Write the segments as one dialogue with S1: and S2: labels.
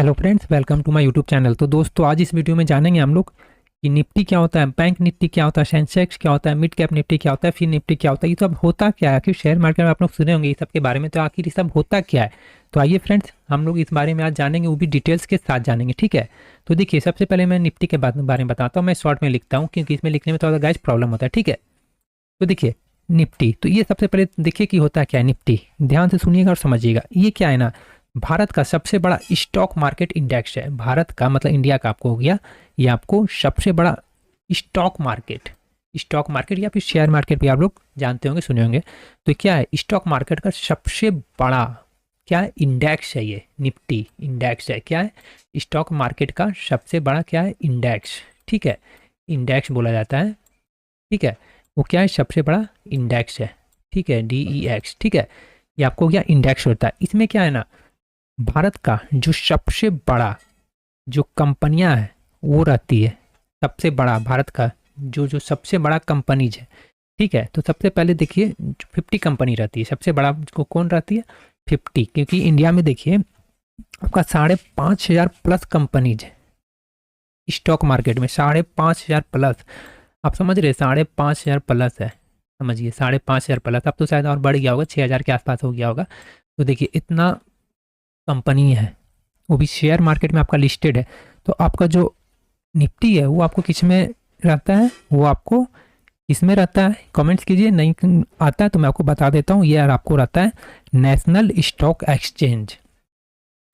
S1: Hello friends, welcome to my YouTube channel. तो दोस्तों, आज इस वीडियो में जानेंगे हम लोग कि निफ्टी क्या होता है, बैंक निफ्टी क्या होता है, सेंसेक्स क्या होता है, मिड कैप निफ्टी क्या होता है, फिर निफ्टी क्या होता है। ये सब होता क्या है? आखिर शेयर मार्केट में आप लोग सुने होंगे ये सब के बारे में, तो आखिर ये सब होता क्या है? तो आइए फ्रेंड्स, हम लोग इस बारे में आज जानेंगे, वो भी डिटेल्स के साथ जानेंगे। ठीक है, तो देखिए, सबसे पहले मैं निफ्टी के बारे में बताता हूँ। मैं शॉर्ट में लिखता हूँ क्योंकि इसमें लिखने में थोड़ा गाइस प्रॉब्लम होता है। ठीक है, तो देखिए निफ्टी, तो ये सबसे पहले देखिए कि होता क्या है निफ्टी। ध्यान से सुनिएगा और समझिएगा। ये क्या है ना, भारत का सबसे बड़ा स्टॉक मार्केट इंडेक्स है। भारत का मतलब इंडिया का आपको हो गया, ये आपको सबसे बड़ा स्टॉक मार्केट या फिर शेयर मार्केट भी आप लोग जानते होंगे, सुने होंगे। तो क्या है, स्टॉक मार्केट का सबसे बड़ा क्या है, इंडेक्स है। ये निफ्टी इंडेक्स है। क्या है, स्टॉक मार्केट का सबसे बड़ा क्या है, इंडेक्स। ठीक है, इंडेक्स बोला जाता है। ठीक है, वो क्या है, सबसे बड़ा इंडेक्स है। ठीक है, DEX। ठीक है, ये आपको क्या इंडेक्स होता है। इसमें क्या है ना, भारत का जो सबसे बड़ा जो कंपनियां है वो रहती है। सबसे बड़ा भारत का जो जो सबसे बड़ा कंपनीज है। ठीक है, तो सबसे पहले देखिए 50 कंपनी रहती है। सबसे बड़ा को कौन रहती है, 50। क्योंकि इंडिया में देखिए आपका 5,500 प्लस कंपनीज है स्टॉक मार्केट में। 5,500 प्लस, आप समझ रहे, 5,500 प्लस है। समझिए 5,500 प्लस। अब तो शायद और बढ़ गया होगा, 6,000 के आसपास हो गया होगा। तो देखिए इतना कंपनी है, वो भी शेयर मार्केट में आपका लिस्टेड है। तो आपका जो निफ्टी है वो आपको किस में रहता है, वो आपको इसमें रहता है। कमेंट्स कीजिए, नहीं आता है तो मैं आपको बता देता हूँ। ये यार आपको रहता है नेशनल स्टॉक एक्सचेंज,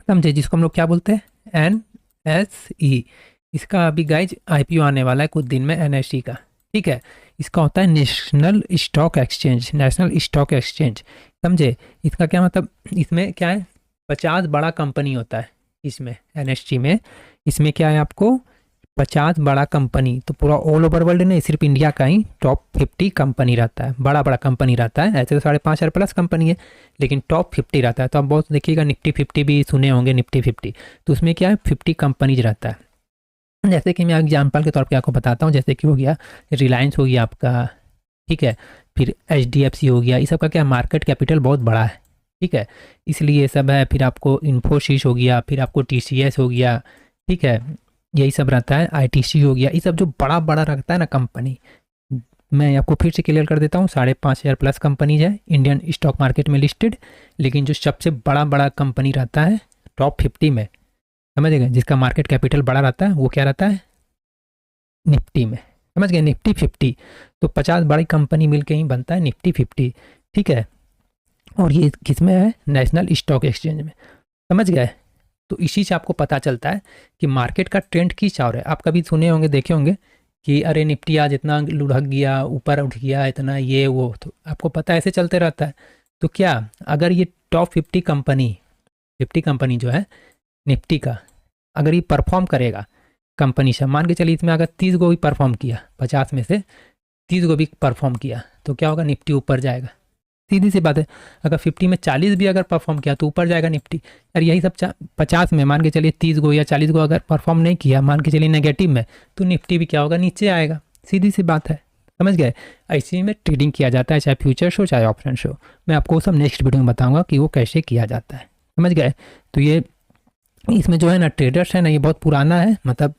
S1: समझे, जिसको हम लोग क्या बोलते हैं, NSE। इसका अभी गाइज IPO आने वाला है कुछ दिन में, NSE का। ठीक है, इसका होता है national stock exchange, national stock exchange. समझे, इसका क्या मतलब, इसमें क्या है, 50 बड़ा कंपनी होता है इसमें, NSE में। इसमें क्या है आपको 50 बड़ा कंपनी, तो पूरा ऑल ओवर वर्ल्ड नहीं, सिर्फ इंडिया का ही टॉप 50 कंपनी रहता है। बड़ा बड़ा कंपनी रहता है। ऐसे तो 5,500 प्लस कंपनी है, लेकिन टॉप 50 रहता है। तो आप बहुत देखिएगा, निफ्टी 50 भी सुने होंगे, निफ्टी 50। तो उसमें क्या है, 50 कंपनीज रहता है। जैसे कि मैं एग्जाम्पल के तौर पर आपको बताता हूँ, जैसे कि हो गया रिलायंस हो गया आपका। ठीक है, फिर HDFC हो गया। ये सब का क्या, मार्केट कैपिटल बहुत बड़ा है। ठीक है, इसलिए ये सब है। फिर आपको इन्फोसिस हो गया, फिर आपको TCS हो गया। ठीक है, यही सब रहता है। ITC हो गया। ये सब जो बड़ा बड़ा रखता है ना कंपनी, मैं आपको फिर से क्लियर कर देता हूँ। 5,500 प्लस कंपनीज है इंडियन स्टॉक मार्केट में लिस्टेड। लेकिन जो सबसे बड़ा बड़ा कंपनी रहता है टॉप 50 में, समझ गए, जिसका मार्केट कैपिटल बड़ा रहता है, वो क्या रहता है, निफ्टी में। समझ गए, निफ्टी 50। तो 50 बड़ी कंपनी मिलकर ही बनता है निफ्टी 50। ठीक है, और ये किसमें है, नेशनल स्टॉक एक्सचेंज में। समझ गए। तो इसी से आपको पता चलता है कि मार्केट का ट्रेंड किस ओर है। आप कभी सुने होंगे, देखे होंगे कि अरे निफ्टी आज इतना लुढ़क गया, ऊपर उठ गया, इतना ये वो। तो आपको पता है ऐसे चलते रहता है। तो क्या, अगर ये टॉप 50 कंपनी जो है निफ्टी का, अगर ये परफॉर्म करेगा कंपनी से, मान के चलिए इसमें अगर 30 गो भी परफॉर्म किया, 50 में से 30 गो भी परफॉर्म किया, तो क्या होगा, निफ्टी ऊपर जाएगा। सीधी सी बात है। अगर 50 में 40 भी अगर परफॉर्म किया तो ऊपर जाएगा निफ्टी। और यही सब 50 में मान के चलिए 30 गो या 40 गो अगर परफॉर्म नहीं किया, मान के चलिए नेगेटिव में, तो निफ्टी भी क्या होगा, नीचे आएगा। सीधी सी बात है, समझ गए। ऐसे में ट्रेडिंग किया जाता है, चाहे फ्यूचर्स हो चाहे ऑप्शन हो। मैं आपको सब नेक्स्ट वीडियो में बताऊंगा कि वो कैसे किया जाता है। समझ गए। तो ये इसमें जो है ना ट्रेडर्स है ना, ये बहुत पुराना है, मतलब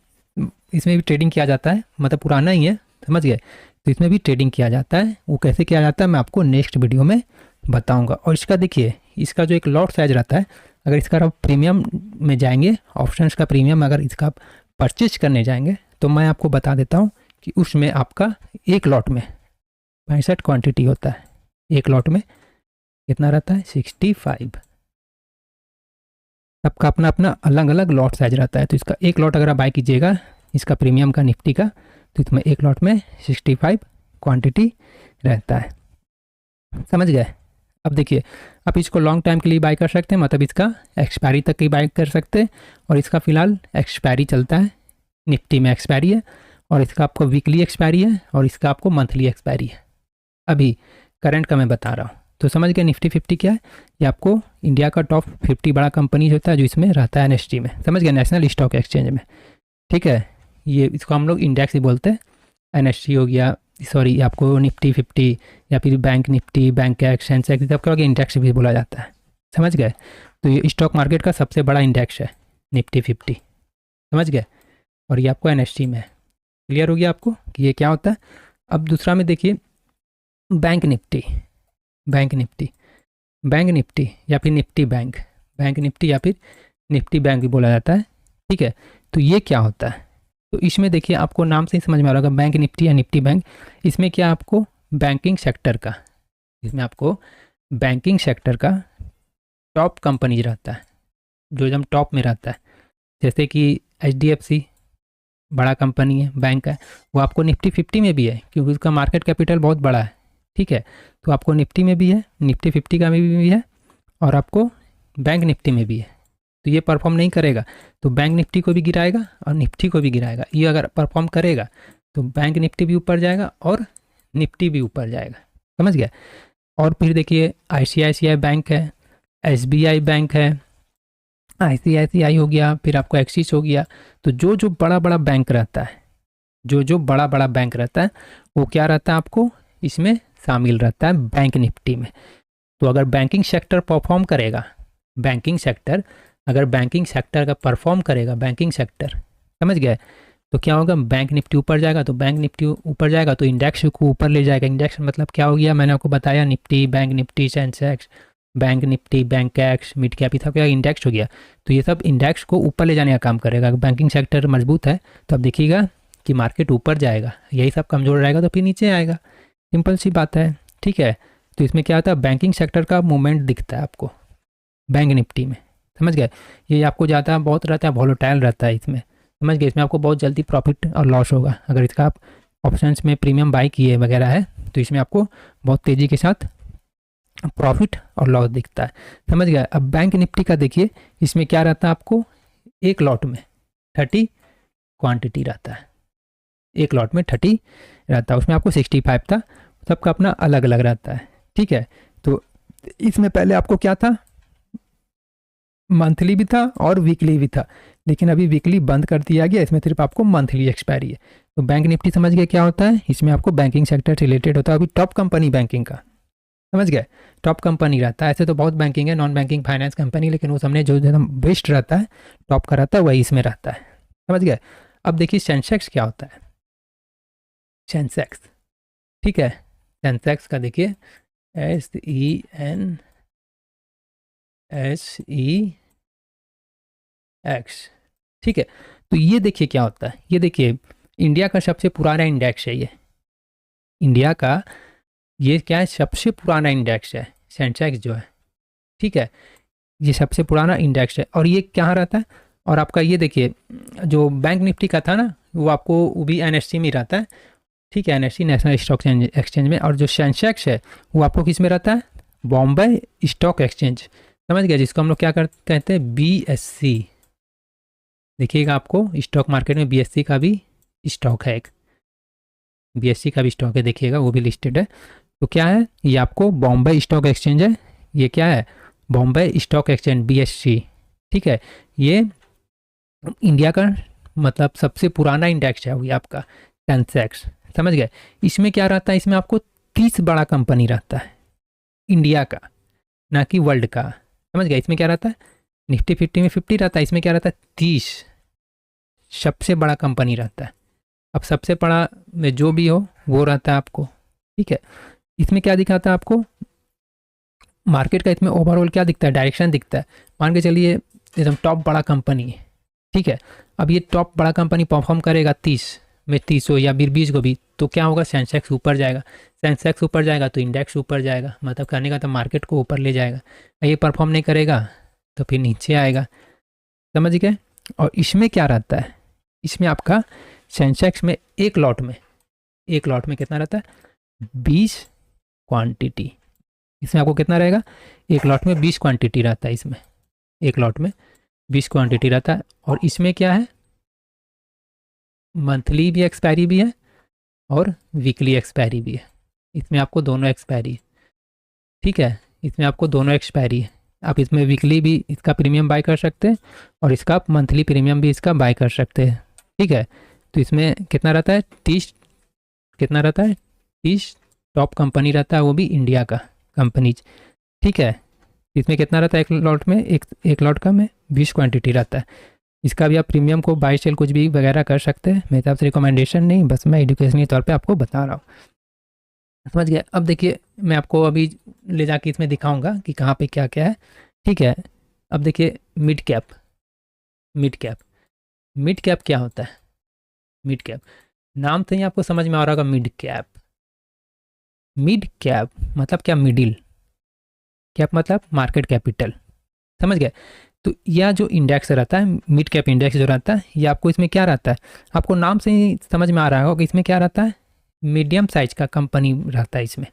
S1: इसमें भी ट्रेडिंग किया जाता है, मतलब पुराना ही है। समझ गए। तो इसमें भी ट्रेडिंग किया जाता है। वो कैसे किया जाता है मैं आपको नेक्स्ट वीडियो में बताऊंगा। और इसका देखिए, इसका जो एक लॉट साइज रहता है, अगर इसका आप प्रीमियम में जाएंगे, ऑप्शंस का प्रीमियम अगर इसका परचेज करने जाएंगे, तो मैं आपको बता देता हूँ कि उसमें आपका एक लॉट में 65 क्वांटिटी होता है। एक लॉट में कितना रहता है, 65। सबका अपना अपना अलग अलग लॉट साइज रहता है। तो इसका एक लॉट अगर आप बाय कीजिएगा इसका प्रीमियम का निफ्टी का, तो इसमें एक लॉट में 65 क्वांटिटी रहता है। समझ गए। अब देखिए, आप इसको लॉन्ग टाइम के लिए बाय कर सकते हैं, मतलब इसका एक्सपायरी तक की बाय कर सकते हैं। और इसका फ़िलहाल एक्सपायरी चलता है, निफ्टी में एक्सपायरी है, और इसका आपको वीकली एक्सपायरी है, और इसका आपको मंथली एक्सपायरी है। अभी करंट का मैं बता रहा हूँ। तो समझ गए निफ्टी 50 क्या है, ये आपको इंडिया का टॉप 50 बड़ा कंपनी होता है जो इसमें रहता है NSE में। समझ गए, नेशनल स्टॉक एक्सचेंज में। ठीक है, ये इसको हम लोग इंडेक्स ही बोलते हैं। NSE हो गया, सॉरी आपको निफ्टी 50 या फिर बैंक निफ्टी, बैंक सेंसेक्स, सब क्या इंडेक्स भी बोला जाता है। समझ गए। तो ये स्टॉक मार्केट का सबसे बड़ा इंडेक्स है। निफ्टी 50, समझ गए। और ये आपको एनएसटी में है। क्लियर हो गया आपको कि ये क्या होता है। अब दूसरा में देखिए bank Nifty, bank Nifty, bank Nifty या फिर निफ्टी बैंक, बैंक निफ्टी या फिर निफ्टी बैंक भी बोला जाता है, ठीक है। तो ये क्या होता है, तो इसमें देखिए आपको नाम से ही समझ में आ रहा होगा बैंक निफ्टी या निफ्टी बैंक। इसमें क्या आपको बैंकिंग सेक्टर का, इसमें आपको बैंकिंग सेक्टर का टॉप कंपनीज रहता है, जो एकदम टॉप में रहता है। जैसे कि HDFC बड़ा कंपनी है, बैंक है, वो आपको निफ्टी 50 में भी है क्योंकि उसका मार्केट कैपिटल बहुत बड़ा है, ठीक है। तो आपको निफ्टी में भी है, निफ्टी 50 का में भी है, और आपको बैंक निफ्टी में भी है। तो ये परफॉर्म नहीं करेगा तो बैंक निफ्टी को भी गिराएगा और निफ्टी को भी गिराएगा। ये अगर परफॉर्म करेगा तो बैंक निफ्टी भी ऊपर जाएगा और निफ्टी भी ऊपर जाएगा, समझ गया। और फिर देखिए ICICI बैंक है, SBI बैंक है, ICICI हो गया, फिर आपको एक्सिस हो गया। तो जो जो बड़ा बड़ा बैंक रहता है, जो जो बड़ा बड़ा बैंक रहता है वो क्या रहता है आपको इसमें शामिल रहता है बैंक निफ्टी में। तो अगर बैंकिंग सेक्टर परफॉर्म करेगा, बैंकिंग सेक्टर अगर बैंकिंग सेक्टर का परफॉर्म करेगा, बैंकिंग सेक्टर, समझ गए, तो क्या होगा बैंक निफ्टी ऊपर जाएगा। तो बैंक निफ्टी ऊपर जाएगा तो इंडेक्स को ऊपर ले जाएगा। इंडेक्स मतलब क्या हो गया, मैंने आपको बताया Nifty, bank Nifty, Sensex, bank Nifty, bank x, mid cap, ये सब क्या इंडेक्स हो गया। तो ये सब इंडेक्स को ऊपर ले जाने का काम करेगा। अगर बैंकिंग सेक्टर मजबूत है तो अब देखिएगा कि मार्केट ऊपर जाएगा, यही सब कमज़ोर रहेगा तो फिर नीचे आएगा, सिंपल सी बात है, ठीक है। तो इसमें क्या होता है बैंकिंग सेक्टर का मूवमेंट दिखता है आपको बैंक निफ्टी में, समझ गए। ये आपको ज़्यादा बहुत रहता है, वॉलेटाइल रहता है इसमें, समझ गए। इसमें आपको बहुत जल्दी प्रॉफिट और लॉस होगा। अगर इसका आप ऑप्शंस में प्रीमियम बाई किए वगैरह है तो इसमें आपको बहुत तेज़ी के साथ प्रॉफिट और लॉस दिखता है, समझ गया। अब बैंक निफ्टी का देखिए, इसमें क्या रहता है आपको एक लॉट में 30 क्वांटिटी रहता है, एक लॉट में 30 रहता है, उसमें आपको 65 था, सबका अपना अलग अलग रहता है, ठीक है। तो इसमें पहले आपको क्या था, मंथली भी था और वीकली भी था, लेकिन अभी वीकली बंद कर दिया गया, इसमें सिर्फ आपको मंथली एक्सपायरी है। तो बैंक निफ्टी समझ गए क्या होता है, इसमें आपको बैंकिंग सेक्टर रिलेटेड होता है। अभी टॉप कंपनी बैंकिंग का, समझ गए, टॉप कंपनी रहता है। ऐसे तो बहुत बैंकिंग है, नॉन बैंकिंग फाइनेंस कंपनी, लेकिन वो सामने जो एकदम बेस्ट रहता है, टॉप का रहता है, वही इसमें रहता है, समझ गए। अब देखिए सेंसेक्स क्या होता है, सेंसेक्स, ठीक है। सेंसेक्स का देखिए SENSEX, ठीक है। तो ये देखिए क्या होता है, ये देखिए इंडिया का सबसे पुराना इंडेक्स है ये, इंडिया का ये क्या है सबसे पुराना इंडेक्स है सेंसेक्स जो है, ठीक है। ये सबसे पुराना इंडेक्स है और ये कहाँ रहता है। और आपका ये देखिए जो बैंक निफ्टी का था ना, वो आपको वो भी NSE में रहता है, ठीक है, NSE नेशनल स्टॉक एक्सचेंज में। और जो सेंसेक्स है वो आपको किस में रहता है, बॉम्बे स्टॉक एक्सचेंज, समझ गया, जिसको हम लोग क्या कहते हैं BSE। देखिएगा आपको स्टॉक मार्केट में BSE का भी स्टॉक है, एक BSE का भी स्टॉक है, देखिएगा वो भी लिस्टेड है। तो क्या है, ये आपको बॉम्बे स्टॉक एक्सचेंज है, ये क्या है बॉम्बे स्टॉक एक्सचेंज BSE, ठीक है। ये इंडिया का मतलब सबसे पुराना इंडेक्स है ये आपका सेंसेक्स, समझ गए। इसमें क्या रहता है, इसमें आपको 30 बड़ा कंपनी रहता है इंडिया का, ना कि वर्ल्ड का, समझ गए। इसमें क्या रहता है निफ्टी 50 में 50 रहता है, इसमें क्या रहता है 30 सबसे बड़ा कंपनी रहता है। अब सबसे बड़ा में जो भी हो वो रहता है आपको, ठीक है। इसमें क्या दिखाता है आपको मार्केट का, इसमें ओवरऑल क्या दिखता है, डायरेक्शन दिखता है। मान के चलिए एकदम टॉप बड़ा कंपनी है, ठीक है। अब ये टॉप बड़ा कंपनी परफॉर्म करेगा 30 में 30 हो या 20 को भी, तो क्या होगा सेंसेक्स ऊपर जाएगा, सेंसेक्स ऊपर जाएगा तो इंडेक्स ऊपर जाएगा, मतलब करने का तो मार्केट को ऊपर ले जाएगा। ये परफॉर्म नहीं करेगा तो फिर नीचे आएगा, समझ गए। और इसमें क्या रहता है, इसमें आपका सेंसेक्स में एक लॉट में कितना रहता है 20 क्वांटिटी। इसमें आपको कितना रहेगा, एक लॉट में 20 क्वांटिटी रहता है, इसमें एक लॉट में 20 क्वांटिटी रहता है। और इसमें क्या है मंथली भी एक्सपायरी भी है और वीकली एक्सपायरी भी है, इसमें आपको दोनों एक्सपायरी है, ठीक है। इसमें आपको दोनों एक्सपायरी है, आप इसमें वीकली भी इसका प्रीमियम बाय कर सकते हैं और इसका मंथली प्रीमियम भी इसका बाय कर सकते हैं, ठीक है। तो इसमें कितना रहता है 30, कितना रहता है 30 टॉप कंपनी रहता है, वो भी इंडिया का कंपनीज, ठीक है। इसमें कितना रहता है एक लॉट में, एक लॉट का में 20 क्वांटिटी रहता है। इसका भी आप प्रीमियम को बाई सेल कुछ भी वगैरह कर सकते हैं, मेरे हिसाब से रिकमेंडेशन नहीं, बस मैं एजुकेशनल तौर पे आपको बता रहा हूँ। समझ गए। अब देखिए मैं आपको अभी ले जाके इसमें दिखाऊंगा कि कहाँ पे क्या क्या है। ठीक है, अब देखिए mid cap. Mid cap mid cap क्या होता है? मिड कैप नाम से ही आपको समझ में आ रहा होगा। मिड कैप, मिड कैप मतलब क्या? मिडिल। कैप मतलब मार्केट कैपिटल। समझ गए। तो यह जो इंडेक्स रहता है, मिड कैप इंडेक्स जो रहता है, ये आपको इसमें क्या रहता है, आपको नाम से ही समझ में आ रहा होगा कि इसमें क्या रहता है, मीडियम साइज का कंपनी रहता है इसमें,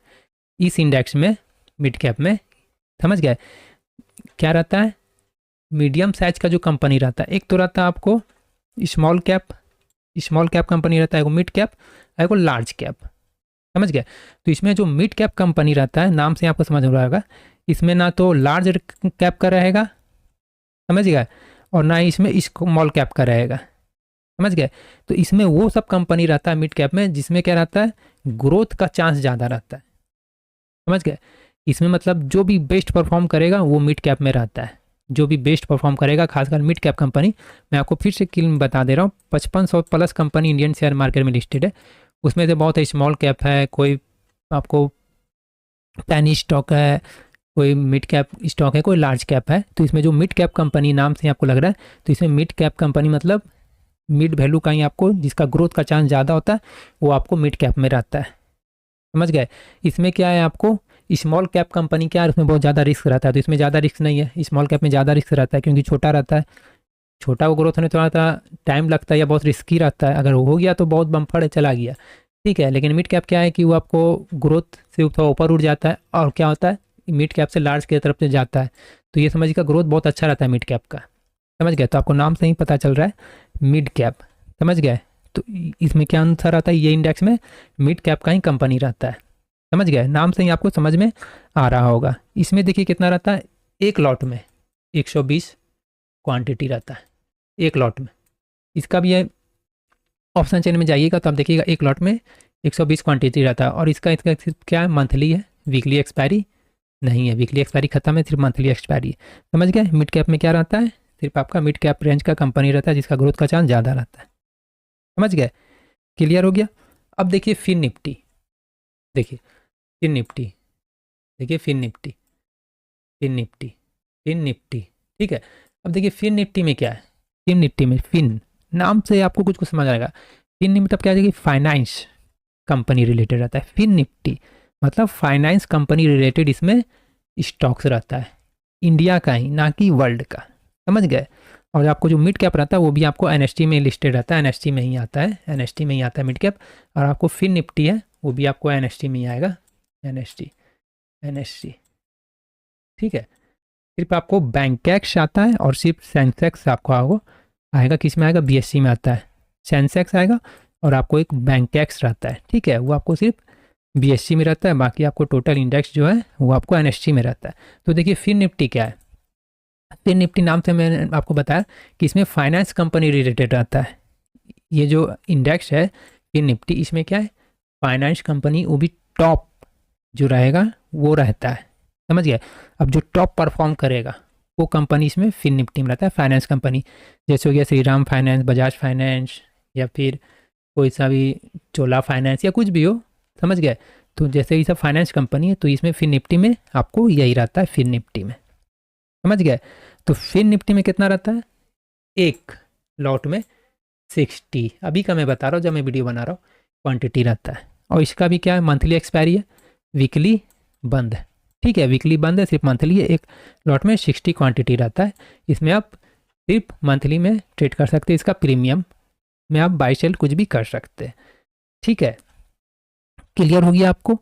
S1: इस इंडेक्स में, मिड कैप में। समझ गए। क्या रहता है? मीडियम साइज का जो कंपनी रहता है। एक तो रहता है आपको small cap, small cap company रहता है, एगो मिड कैप, एगो लार्ज कैप। समझ गए। तो इसमें जो मिड कैप कंपनी रहता है, नाम से आपको समझ में आएगा, इसमें ना तो लार्ज कैप का रहेगा, समझ गए, और ना ही इसमें स्मॉल कैप का रहेगा। समझ गए। तो इसमें वो सब कंपनी रहता है मिड कैप में जिसमें क्या रहता है, ग्रोथ का चांस ज़्यादा रहता है। समझ गए। इसमें मतलब जो भी बेस्ट परफॉर्म करेगा वो मिड कैप में रहता है, जो भी बेस्ट परफॉर्म करेगा, खासकर मिड कैप कंपनी। मैं आपको फिर से बता दे रहा हूँ, 5500 plus company Indian share market में लिस्टेड है। उसमें से बहुत स्मॉल कैप है, कोई आपको पैनी स्टॉक है, कोई मिड कैप स्टॉक है, कोई लार्ज कैप है। तो इसमें जो मिड कैप कंपनी नाम से आपको लग रहा है, तो इसमें मिड कैप कंपनी मतलब मिड वैल्यू का ही आपको, जिसका ग्रोथ का चांस ज़्यादा होता है, वो आपको मिड कैप में रहता है। समझ गए। इसमें क्या है, आपको स्मॉल कैप कंपनी क्या है, उसमें बहुत ज़्यादा रिस्क रहता है, तो इसमें ज़्यादा रिस्क नहीं है। स्मॉल कैप में ज़्यादा रिस्क रहता है क्योंकि छोटा रहता है, छोटा को ग्रोथ होने थोड़ा सा टाइम लगता है या बहुत रिस्की रहता है। अगर हो गया तो बहुत बम्पर चला गया, ठीक है। लेकिन मिड कैप क्या है कि वो आपको ग्रोथ से थोड़ा ऊपर उठ जाता है, और क्या होता है, मिड कैप से लार्ज की तरफ से जाता है। तो ये समझिए का ग्रोथ बहुत अच्छा रहता है मिड कैप का। समझ गए। तो आपको नाम से ही पता चल रहा है मिड कैप। समझ गए। तो इसमें क्या आंसर आता है, ये इंडेक्स में मिड कैप का ही कंपनी रहता है। समझ गए। नाम से ही आपको समझ में आ रहा होगा। इसमें देखिए कितना रहता है, एक लॉट में 120 क्वांटिटी रहता है, एक लॉट में। इसका भी है, ऑप्शन चेन में जाइएगा तो आप देखिएगा एक लॉट में 120 क्वांटिटी रहता है। और इसका क्या है, मंथली है, वीकली एक्सपायरी नहीं है, वीकली एक्सपायरी खत्म है, सिर्फ मंथली एक्सपायरी है। समझ गए। मिड कैप में क्या रहता है, सिर्फ आपका मिड कैप रेंज का कंपनी रहता है जिसका ग्रोथ का चांस ज़्यादा रहता है। समझ गए। क्लियर हो गया। अब देखिए फिन निफ्टी, देखिए फिन निफ्टी, देखिए Fin Nifty, Fin Nifty, Fin Nifty. ठीक है। अब देखिए फिन निफ्टी में क्या है, फिन निफ्टी में, फिन नाम से आपको कुछ कुछ समझ आएगा। फिन मतलब क्या है, फाइनेंस कंपनी रिलेटेड रहता है। फिन निफ्टी मतलब फाइनेंस कंपनी रिलेटेड इसमें स्टॉक्स रहता है, इंडिया का ही, ना कि वर्ल्ड का। समझ गए। और आपको जो मिड कैप रहता है वो भी आपको एनएसटी में लिस्टेड रहता है, एनएसटी में ही आता है, एनएसटी में ही आता है मिड कैप। और आपको फिन निफ्टी है वो भी आपको एनएसटी में ही आएगा, एनएसटी, एनएसटी। ठीक है। सिर्फ आपको बैंकैक्स आता है और सिर्फ सेंसेक्स आपको आएगा किस में आएगा, बीएससी में आता है। सेंसेक्स आएगा और आपको एक बैंकैक्स रहता है, ठीक है, वो आपको सिर्फ बीएससी में रहता है। बाकी आपको टोटल इंडेक्स जो है वो आपको एनएसटी में रहता है। तो देखिए फिन निफ्टी क्या है, फिन निफ्टी नाम से मैंने आपको बताया कि इसमें फाइनेंस कंपनी रिलेटेड रहता है। ये जो इंडेक्स है फिन निफ्टी, इसमें क्या है, फाइनेंस कंपनी, वो भी टॉप जो रहेगा वो रहता है। समझ गए। अब जो टॉप परफॉर्म करेगा वो कंपनी इसमें फिन निफ्टी में रहता है, फाइनेंस कंपनी। जैसे हो गया श्रीराम फाइनेंस, बजाज फाइनेंस, या फिर कोई सा भी चोला फाइनेंस, या कुछ भी हो। समझ गए। तो जैसे ये सब फाइनेंस कंपनी है तो इसमें फिन निफ्टी में आपको यही रहता है, फिन निफ्टी में। समझ गए। तो फिन निफ्टी में कितना रहता है, एक लॉट में 60, अभी का मैं बता रहा हूँ जब मैं वीडियो बना रहा हूँ, क्वांटिटी रहता है। और इसका भी क्या है, मंथली एक्सपायरी है, वीकली बंद है। ठीक है, वीकली बंद है, सिर्फ मंथली है। एक लॉट में 60 क्वांटिटी रहता है। इसमें आप सिर्फ मंथली में ट्रेड कर सकते हैं, इसका प्रीमियम में आप बाई सेल कुछ भी कर सकते हैं। ठीक है। क्लियर हो गया आपको।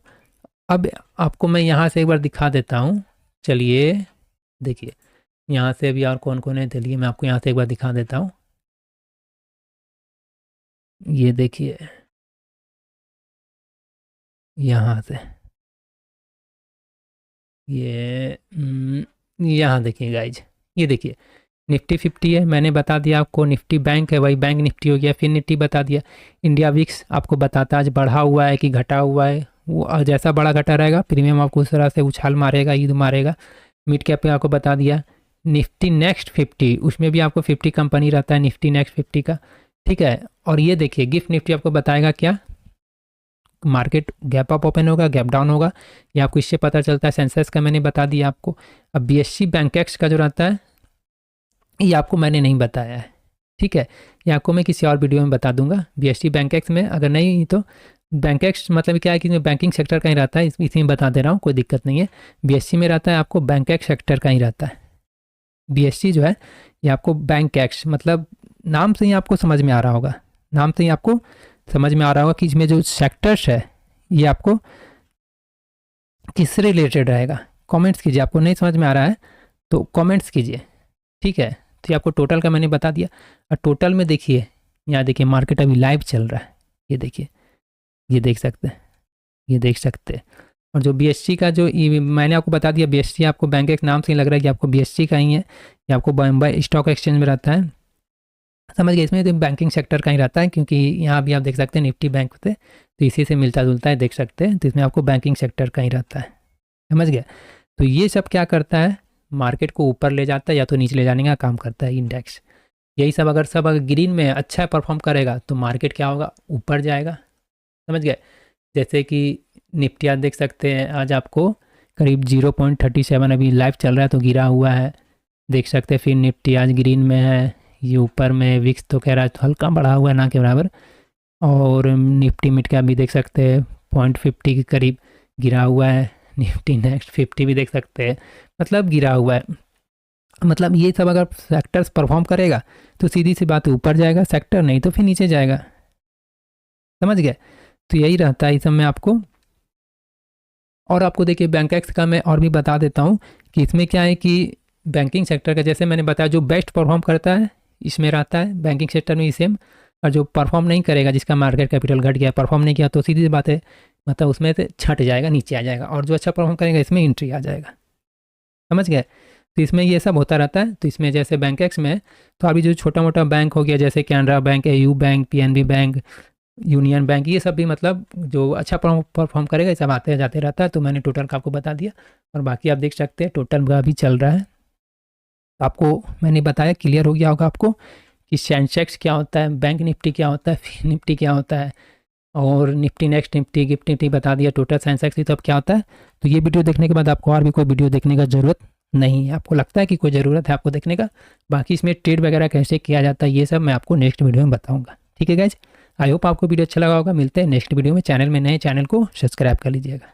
S1: अब आपको मैं यहाँ से एक बार दिखा देता हूँ। चलिए देखिए यहाँ से भी और कौन कौन है, चलिए मैं आपको यहाँ से एक बार दिखा देता हूँ। ये देखिए यहाँ से, ये यहाँ देखिए गाइज, ये देखिए निफ्टी 50 है, मैंने बता दिया आपको। निफ्टी बैंक है, वही बैंक निफ्टी हो गया। फिर निफ्टी बता दिया। इंडिया विक्स आपको बताता आज बढ़ा हुआ है कि घटा हुआ है, वो जैसा बड़ा घटा रहेगा प्रीमियम आपको उस तरह से उछाल मारेगा, ईद मारेगा। मिड कैप पे आपको बता दिया। निफ्टी नेक्स्ट 50, उसमें भी आपको 50 कंपनी रहता है निफ्टी नेक्स्ट 50 का, ठीक है। और ये देखिए गिफ्ट निफ्टी आपको बताएगा क्या, मार्केट गैप अप ओपन होगा, गैप डाउन होगा, ये आपको इससे पता चलता है। सेंसेक्स का मैंने बता दिया आपको। अब बीएससी बैंक एक्स का जो रहता है ये आपको मैंने नहीं बताया है, ठीक है, ये आपको मैं किसी और वीडियो में बता दूंगा। बीएससी बैंक एक्स में अगर नहीं तो बैंक एक्स मतलब क्या है कि बैंकिंग सेक्टर का ही रहता है, इसी में बता दे रहा हूँ, कोई दिक्कत नहीं है। बीएससी में रहता है आपको बैंक एक्स सेक्टर का ही रहता है। बीएससी जो है ये आपको बैंक एक्स मतलब नाम से ही आपको समझ में आ रहा होगा, नाम से ही आपको समझ में आ रहा होगा कि इसमें जो सेक्टर्स है ये आपको किससे रिलेटेड रहेगा। कमेंट्स कीजिए, आपको नहीं समझ में आ रहा है तो कमेंट्स कीजिए, ठीक है। तो ये आपको टोटल का मैंने बता दिया। और टोटल में देखिए, यहाँ देखिए मार्केट अभी लाइव चल रहा है, ये देखिए, ये देख सकते हैं, ये देख सकते हैं। और जो बीएससी का जो मैंने आपको बता दिया, बीएससी आपको बैंक के नाम से ही लग रहा है कि आपको बीएससी का ही है, ये आपको बॉम्बे स्टॉक एक्सचेंज में रहता है, समझ गए। इसमें तो बैंकिंग सेक्टर का ही रहता है, क्योंकि यहाँ भी आप देख सकते हैं निफ्टी बैंक से, तो इसी से मिलता जुलता है, देख सकते हैं। तो इसमें आपको बैंकिंग सेक्टर का ही रहता है, समझ गया। तो ये सब क्या करता है, मार्केट को ऊपर ले जाता है या तो नीचे ले जाने का काम करता है इंडेक्स। यही सब अगर ग्रीन में अच्छा परफॉर्म करेगा तो मार्केट क्या होगा, ऊपर जाएगा, समझ गए। जैसे कि निफ्टी आप देख सकते हैं आज आपको करीब 0.37 अभी लाइव चल रहा है तो गिरा हुआ है, देख सकते हैं। फिर निफ्टी आज ग्रीन में है, ये ऊपर में, विक्स तो कह रहा है तो हल्का बढ़ा हुआ है ना के बराबर। और निफ्टी मिड का भी देख सकते हैं 0.50 के करीब गिरा हुआ है। निफ्टी नेक्स्ट 50 भी देख सकते हैं, मतलब गिरा हुआ है। मतलब ये सब अगर सेक्टर्स परफॉर्म करेगा तो सीधी सी बात ऊपर जाएगा सेक्टर, नहीं तो फिर नीचे जाएगा, समझ गए। तो यही रहता है इस सब में आपको। और आपको देखिए बैंक एक्स का मैं और भी बता देता हूँ कि इसमें क्या है कि बैंकिंग सेक्टर का जैसे मैंने बताया जो बेस्ट परफॉर्म करता है इसमें रहता है बैंकिंग सेक्टर में सेम, और जो परफॉर्म नहीं करेगा, जिसका मार्केट कैपिटल घट गया, परफॉर्म नहीं किया, तो सीधी सी बात है मतलब उसमें से छट जाएगा, नीचे आ जाएगा। और जो अच्छा परफॉर्म करेगा इसमें एंट्री आ जाएगा, समझ गए। तो इसमें ये सब होता रहता है। तो इसमें जैसे बैंक एक्स में तो अभी जो छोटा मोटा बैंक हो गया जैसे Canara bank, AU bank, PNB bank, union bank, ये सब भी मतलब जो अच्छा परफॉर्म करेगा ये सब आते जाते रहता है। तो मैंने टोटल का आपको बता दिया, और बाकी आप देख सकते हैं टोटल का भी चल रहा है। तो आपको मैंने बताया, क्लियर हो गया होगा आपको कि सेंसेक्स क्या होता है, बैंक निफ्टी क्या होता है, फिर निफ्टी क्या होता है, और Nifty next Nifty, gift Nifty बता दिया, टोटल सेंसेक्स ये सब क्या होता है। तो ये वीडियो देखने के बाद आपको और भी कोई वीडियो देखने का ज़रूरत नहीं है। आपको लगता है कि कोई ज़रूरत है आपको देखने का, बाकी इसमें ट्रेड वगैरह कैसे किया जाता है ये सब मैं आपको नेक्स्ट वीडियो में बताऊँगा, ठीक है गाइज। आई होप आपको वीडियो अच्छा लगा होगा। मिलते हैं नेक्स्ट वीडियो में। चैनल में नए, चैनल को सब्सक्राइब कर लीजिएगा।